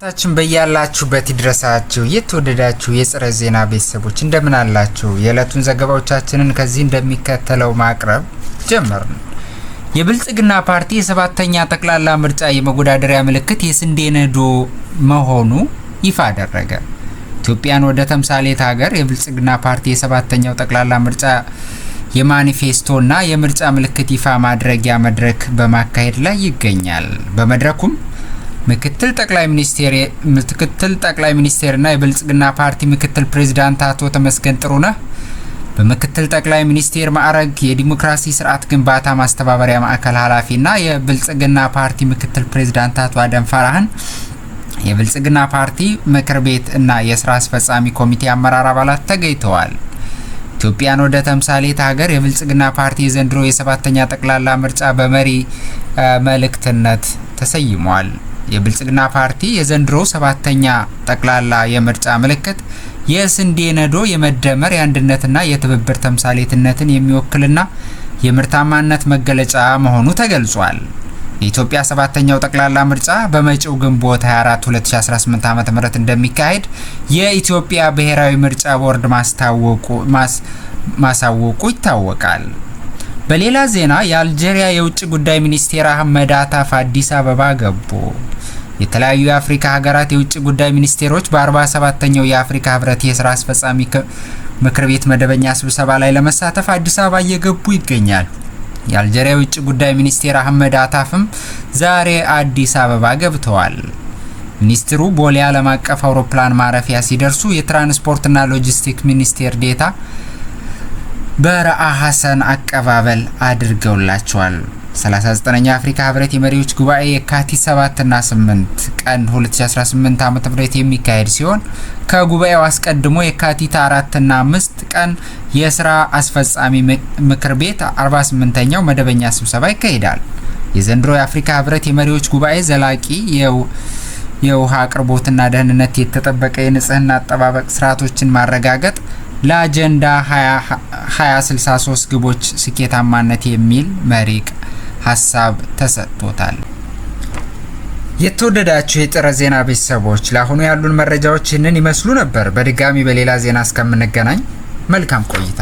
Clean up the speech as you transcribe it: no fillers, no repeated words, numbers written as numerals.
ታችን በያላችሁበት ይድረሳችሁ የተወደዳችሁ የጽረ ዜና ቤተሰቦች እንደምን አላችሁ? የዕለቱን ዘገባዎቻችንን ከዚህ እንደሚከተለው ማቅረብ ጀመርን። የብልጽግና ፓርቲ የሰባተኛ ጠቅላላ ምርጫ የመወዳደሪያ ምልክት የስንዴ ነዶ መሆኑ ይፋ አደረገ። ኢትዮጵያን ወደ ተምሳሌት ሀገር የብልጽግና ፓርቲ የሰባተኛው ጠቅላላ ምርጫ የማኒፌስቶና የምርጫ ምልክት ይፋ ማድረጊያ መድረክ በማካሄድ ላይ ይገኛል። በመድረኩም ምክትል ጠቅላይ ሚኒስቴርና የብልጽግና ፓርቲ ምክትል ፕሬዝዳንት አቶ ተመስገን ጥሩነህ በምክትል ጠቅላይ ሚኒስቴር ማዕረግ የዲሞክራሲ ስርዓት ግንባታ ማስተባበሪያ ማዕከል ኃላፊና የብልጽግና ፓርቲ ምክትል ፕሬዝዳንት አቶ አደም ፈራህን የብልጽግና ፓርቲ ምክር ቤት እና የስራ አስፈጻሚ ኮሚቴ አመራር አባላት ተገኝተዋል። ኢትዮጵያን ወደ ተምሳሌት ሀገር የብልጽግና ፓርቲ የዘንድሮ የሰባተኛ ጠቅላላ ምርጫ በመሪ መልእክትነት ተሰይሟል። የብልጽግና ፓርቲ የዘንድሮ ሰባተኛ ጠቅላላ የምርጫ ምልክት የስንዴ ነዶ የመደመር የአንድነትና የትብብር ተምሳሌትነትን የሚወክልና የምርታማነት መገለጫ መሆኑ ተገልጿል። የኢትዮጵያ ሰባተኛው ጠቅላላ ምርጫ በመጪው ግንቦት 24 2018 ዓ.ም እንደሚካሄድ የኢትዮጵያ ብሔራዊ ምርጫ ቦርድ ማሳወቁ ይታወቃል። በሌላ ዜና የአልጄሪያ የውጭ ጉዳይ ሚኒስቴር አህመድ አታፍ አዲስ አበባ ገቡ። የተለያዩ የአፍሪካ ሀገራት የውጭ ጉዳይ ሚኒስቴሮች በ47ኛው የአፍሪካ ህብረት የስራ አስፈጻሚ ምክር ቤት መደበኛ ስብሰባ ላይ ለመሳተፍ አዲስ አበባ እየገቡ ይገኛል። የአልጄሪያ የውጭ ጉዳይ ሚኒስቴር አህመድ አታፍም ዛሬ አዲስ አበባ ገብተዋል። ሚኒስትሩ ቦሌ ዓለም አቀፍ አውሮፕላን ማረፊያ ሲደርሱ የትራንስፖርትና ሎጂስቲክስ ሚኒስቴር ዴታ በረአ ሐሰን አቀባበል አድርገውላቸዋል። 39ኛ የአፍሪካ ህብረት የመሪዎች ጉባኤ የካቲት 7 እና 8 ቀን 2018 ዓ.ም የሚካሄድ ሲሆን ከጉባኤው አስቀድሞ የካቲት 4 እና 5 ቀን የስራ አስፈጻሚ ምክር ቤት 48ኛው መደበኛ ስብሰባ ይካሄዳል። የዘንድሮ የአፍሪካ ህብረት የመሪዎች ጉባኤ ዘላቂ የውሃ አቅርቦትና ደህንነት የተጠበቀ የንጽህና አጠባበቅ ስርዓቶችን ማረጋገጥ ለአጀንዳ 2063 ግቦች ስኬታማነት የሚል መሪ ሀሳብ ተሰጥቶታል። የተወደዳችሁ የጥረ ዜና ቤተሰቦች ለአሁኑ ያሉን መረጃዎች ይህንን ይመስሉ ነበር። በድጋሚ በሌላ ዜና እስከምንገናኝ መልካም ቆይታ